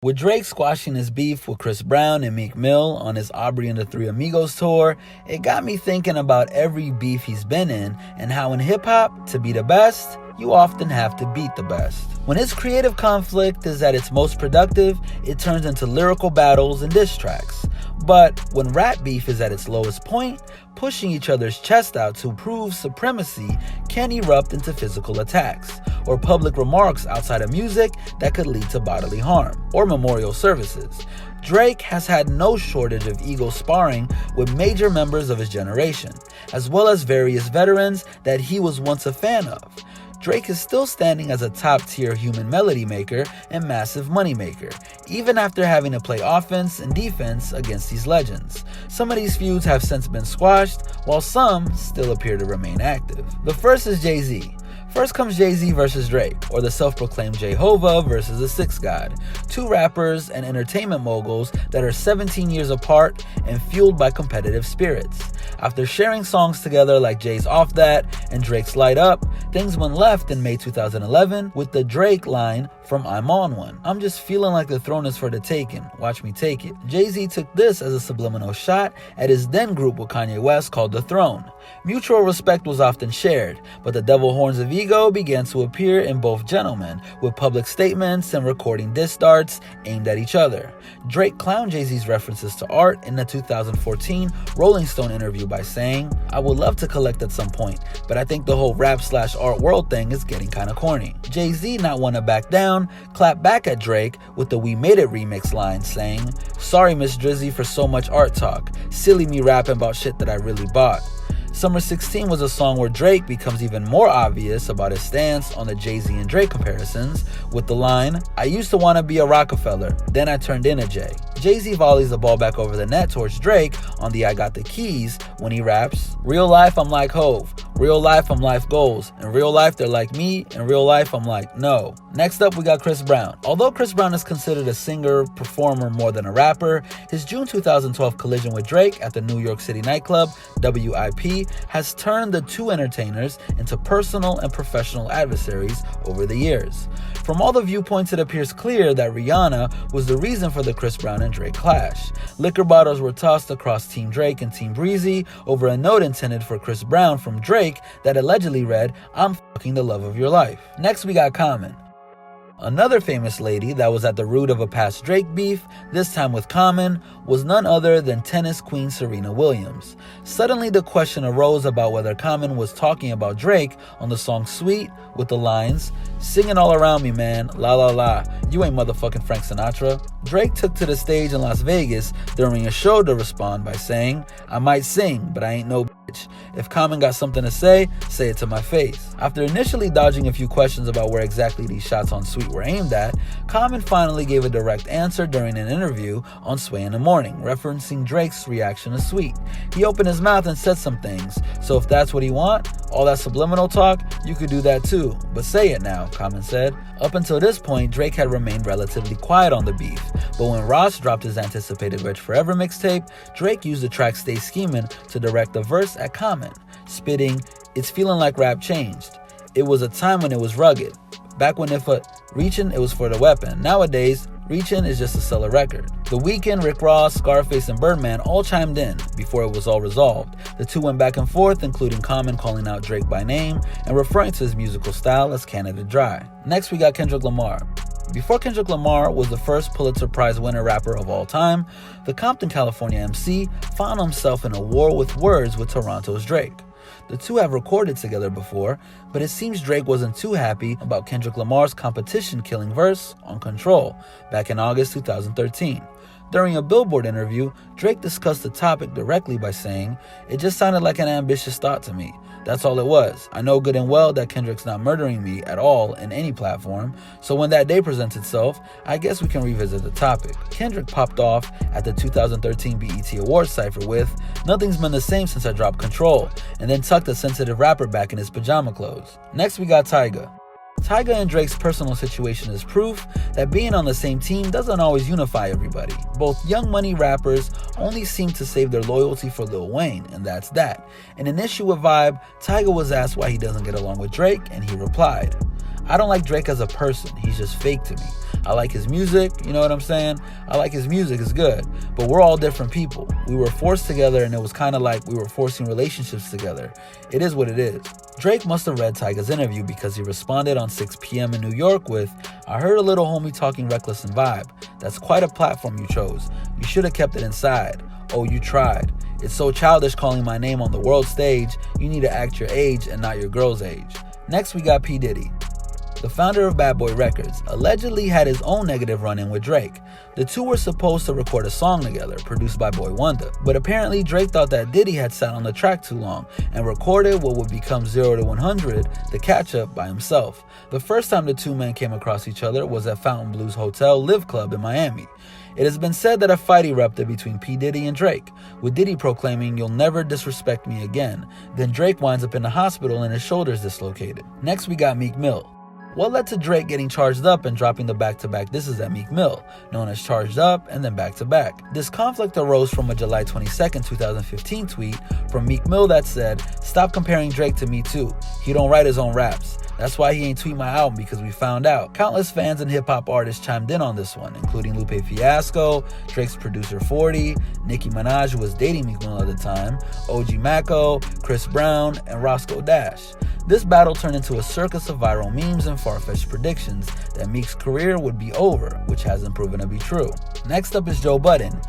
With Drake squashing his beef with Chris Brown and Meek Mill on his Aubrey and the Three Amigos tour, it got me thinking about every beef he's been in and how in hip-hop, to be the best, you often have to beat the best. When his creative conflict is at its most productive, it turns into lyrical battles and diss tracks. But when rap beef is at its lowest point, pushing each other's chest out to prove supremacy can erupt into physical attacks, or public remarks outside of music that could lead to bodily harm, or memorial services. Drake has had no shortage of ego sparring with major members of his generation, as well as various veterans that he was once a fan of. Drake is still standing as a top-tier human melody maker and massive money maker, even after having to play offense and defense against these legends. Some of these feuds have since been squashed, while some still appear to remain active. The first is Jay-Z. First comes Jay-Z versus Drake, or the self-proclaimed Jehovah versus the Sixth God, two rappers and entertainment moguls that are 17 years apart and fueled by competitive spirits. After sharing songs together like Jay's Off That and Drake's Light Up, things went left in May 2011 with the Drake line from I'm On One. I'm just feeling like the throne is for the taking, watch me take it. Jay-Z took this as a subliminal shot at his then group with Kanye West called The Throne. Mutual respect was often shared, but the devil horns of ego began to appear in both gentlemen, with public statements and recording diss darts aimed at each other. Drake clowned Jay-Z's references to art in the 2014 Rolling Stone interview by saying, "I would love to collect at some point, but I think the whole rap/art world thing is getting kinda corny." Jay-Z, not one to back down, clapped back at Drake with the We Made It remix line saying, "Sorry Miss Drizzy for so much art talk, silly me rapping about shit that I really bought." Summer 16 was a song where Drake becomes even more obvious about his stance on the Jay-Z and Drake comparisons with the line, "I used to want to be a Rockefeller, then I turned in a Jay." Jay-Z volleys the ball back over the net towards Drake on the I Got the Keys when he raps, "Real life I'm like Hove, real life I'm life goals, in real life they're like me, in real life I'm like no." Next up we got Chris Brown. Although Chris Brown is considered a singer, performer more than a rapper, his June 2012 collision with Drake at the New York City nightclub WIP has turned the two entertainers into personal and professional adversaries over the years. From all the viewpoints, it appears clear that Rihanna was the reason for the Chris Brown and Drake clash. Liquor bottles were tossed across Team Drake and Team Breezy over a note intended for Chris Brown from Drake that allegedly read, "I'm fucking the love of your life." Next we got Common. Another famous lady that was at the root of a past Drake beef, this time with Common, was none other than tennis queen Serena Williams. Suddenly the question arose about whether Common was talking about Drake on the song Sweet with the lines, "Singing all around me, man, la la la, you ain't motherfucking Frank Sinatra." Drake took to the stage in Las Vegas during a show to respond by saying, "I might sing, but I ain't no bitch. If Common got something to say it to my face." After initially dodging a few questions about where exactly these shots on Sweet were aimed at, Common finally gave a direct answer during an interview on Sway in the Morning, referencing Drake's reaction to Sweet. He opened his mouth and said some things, so if that's what he want, all that subliminal talk, you could do that too, but say it now, Common said. Up until this point, Drake had remained relatively quiet on the beef, but when Ross dropped his anticipated Rich Forever mixtape, Drake used the track Stay Schemin' to direct the verse at Common, spitting, "It's feeling like rap changed. It was a time when it was rugged. Back when if a reaching, it was for the weapon. Nowadays, reaching is just to sell a record." The Weeknd, Rick Ross, Scarface, and Birdman all chimed in before it was all resolved. The two went back and forth, including Common calling out Drake by name and referring to his musical style as Canada Dry. Next, we got Kendrick Lamar. Before Kendrick Lamar was the first Pulitzer Prize winner rapper of all time, the Compton, California MC found himself in a war with words with Toronto's Drake. The two have recorded together before, but it seems Drake wasn't too happy about Kendrick Lamar's competition-killing verse on Control back in August 2013. During a Billboard interview, Drake discussed the topic directly by saying, "It just sounded like an ambitious thought to me. That's all it was. I know good and well that Kendrick's not murdering me at all in any platform, so when that day presents itself, I guess we can revisit the topic." Kendrick popped off at the 2013 BET Awards cypher with, "Nothing's been the same since I dropped Control," and then tucked the sensitive rapper back in his pajama clothes. Next we got Tyga. Tyga and Drake's personal situation is proof that being on the same team doesn't always unify everybody. Both Young Money rappers only seem to save their loyalty for Lil Wayne, and that's that. In an issue with Vibe, Tyga was asked why he doesn't get along with Drake, and he replied, I don't like Drake as a person. He's just fake to me. I like his music, you know what I'm saying? I like his music, it's good. But we're all different people. We were forced together and it was kind of like we were forcing relationships together. It is what it is. Drake must have read Tyga's interview because he responded on 6 p.m. in New York with, "I heard a little homie talking reckless and vibe. That's quite a platform you chose. You should have kept it inside. Oh, you tried. It's so childish calling my name on the world stage. You need to act your age and not your girl's age." Next, we got P. Diddy. The founder of Bad Boy Records allegedly had his own negative run-in with Drake. The two were supposed to record a song together, produced by Boy Wonder. But apparently Drake thought that Diddy had sat on the track too long and recorded what would become 0 to 100, the catch-up, by himself. The first time the two men came across each other was at Fontainebleau's Hotel Live Club in Miami. It has been said that a fight erupted between P. Diddy and Drake, with Diddy proclaiming, "You'll never disrespect me again." Then Drake winds up in the hospital and his shoulder's dislocated. Next we got Meek Mill. What led to Drake getting charged up and dropping the back-to-back disses at Meek Mill, known as Charged Up and then Back-to-Back? This conflict arose from a July 22, 2015 tweet from Meek Mill that said, "Stop comparing Drake to me too. He don't write his own raps. That's why he ain't tweet my album because we found out." Countless fans and hip-hop artists chimed in on this one, including Lupe Fiasco, Drake's producer 40, Nicki Minaj, who was dating Meek Mill at the time, OG Mako, Chris Brown, and Roscoe Dash. This battle turned into a circus of viral memes and far-fetched predictions that Meek's career would be over, which hasn't proven to be true. Next up is Joe Budden.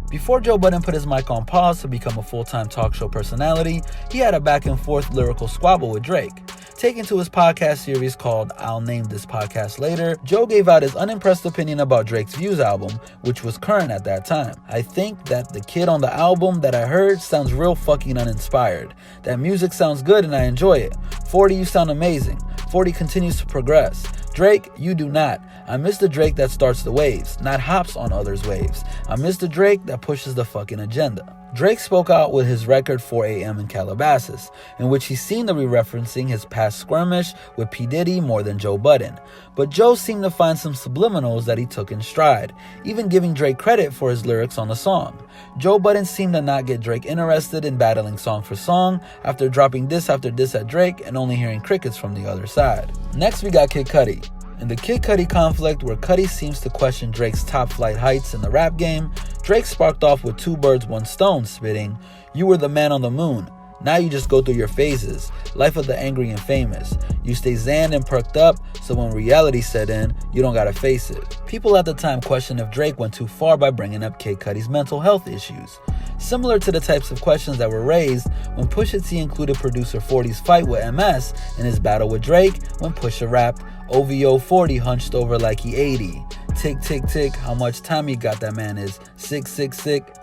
Before Joe Budden put his mic on pause to become a full-time talk show personality, he had a back-and-forth lyrical squabble with Drake. Taken to his podcast series called I'll Name This Podcast Later, Joe gave out his unimpressed opinion about Drake's Views album, which was current at that time. "I think that the kid on the album that I heard sounds real fucking uninspired. That music sounds good and I enjoy it. 40, you sound amazing. 40 continues to progress. Drake, you do not. I miss the Drake that starts the waves, not hops on others' waves. I miss the Drake that pushes the fucking agenda." Drake spoke out with his record 4 a.m. in Calabasas, in which he seemed to be referencing his past skirmish with P. Diddy more than Joe Budden. But Joe seemed to find some subliminals that he took in stride, even giving Drake credit for his lyrics on the song. Joe Budden seemed to not get Drake interested in battling song for song after dropping diss after diss at Drake and only hearing crickets from the other side. Next we got Kid Cudi. In the Kid Cudi conflict, where Cudi seems to question Drake's top flight heights in the rap game, Drake sparked off with 2 birds, 1 stone, spitting, "You were the man on the moon. Now you just go through your phases. Life of the angry and famous. You stay zanned and perked up, so when reality set in, you don't gotta face it." People at the time questioned if Drake went too far by bringing up Kid Cudi's mental health issues, similar to the types of questions that were raised when Pusha T included producer 40's fight with MS in his battle with Drake when Pusha rapped, "OVO 40 hunched over like he 80. Tick, tick, tick, how much time you got, that man is sick, sick, sick."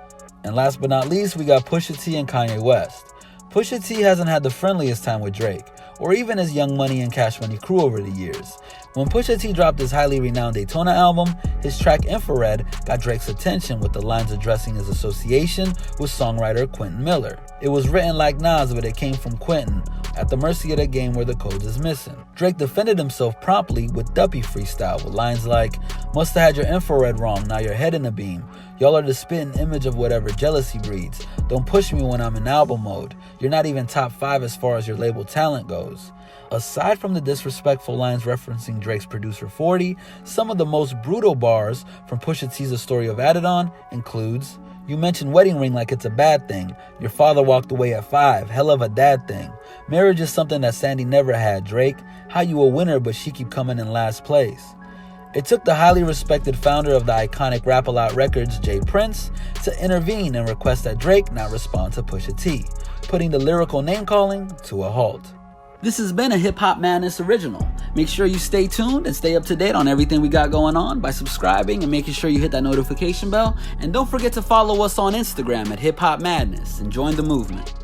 And last but not least, we got Pusha T and Kanye West. Pusha T hasn't had the friendliest time with Drake, or even his Young Money and Cash Money crew over the years. When Pusha T dropped his highly renowned Daytona album, his track Infrared got Drake's attention with the lines addressing his association with songwriter Quentin Miller. It was written like Nas, but it came from Quentin, at the mercy of the game where the codes is missing. Drake defended himself promptly with Duppy freestyle with lines like, "Musta had your infrared wrong, now your head in the beam. Y'all are the spitting image of whatever jealousy breeds. Don't push me when I'm in album mode. You're not even top 5 as far as your label talent goes." Aside from the disrespectful lines referencing Drake's producer 40, some of the most brutal bars from Pusha T's A Story of Adidon includes, "You mentioned wedding ring like it's a bad thing. Your father walked away at 5, hell of a dad thing. Marriage is something that Sandy never had, Drake. How you a winner but she keep coming in last place." It took the highly respected founder of the iconic Rap-A-Lot Records, Jay Prince, to intervene and request that Drake not respond to Pusha T, putting the lyrical name-calling to a halt. This has been a Hip Hop Madness original. Make sure you stay tuned and stay up to date on everything we got going on by subscribing and making sure you hit that notification bell. And don't forget to follow us on Instagram at HipHopMadness and join the movement.